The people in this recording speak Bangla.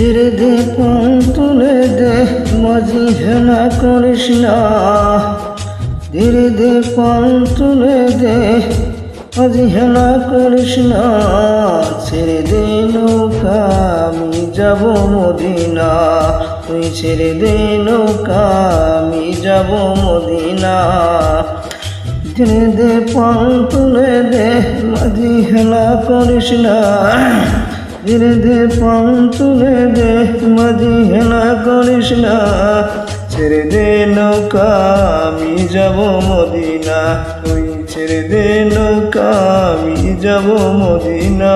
ধীরে ধীরে পাল তুলে দে মাঝি হেলা করিস না। ধীরে ধীরে পাল তুলে দে মাঝি হেলা করিস না। ছেড়ে দে নৌকা আমি যাব মদিনা। তুই ছেড়ে দে নৌকা আমি যাব মদিনা। ধীরে ধীরে পাল তুলে দে মাঝি হেলা করিস না। ধীরে ধীরে পাল তুলে দে মাঝি হেলা করিস না। ছেড়ে দে নৌকা আমি যাব মদিনা। তুই ছেড়ে দে নৌকা আমি যাব মদিনা।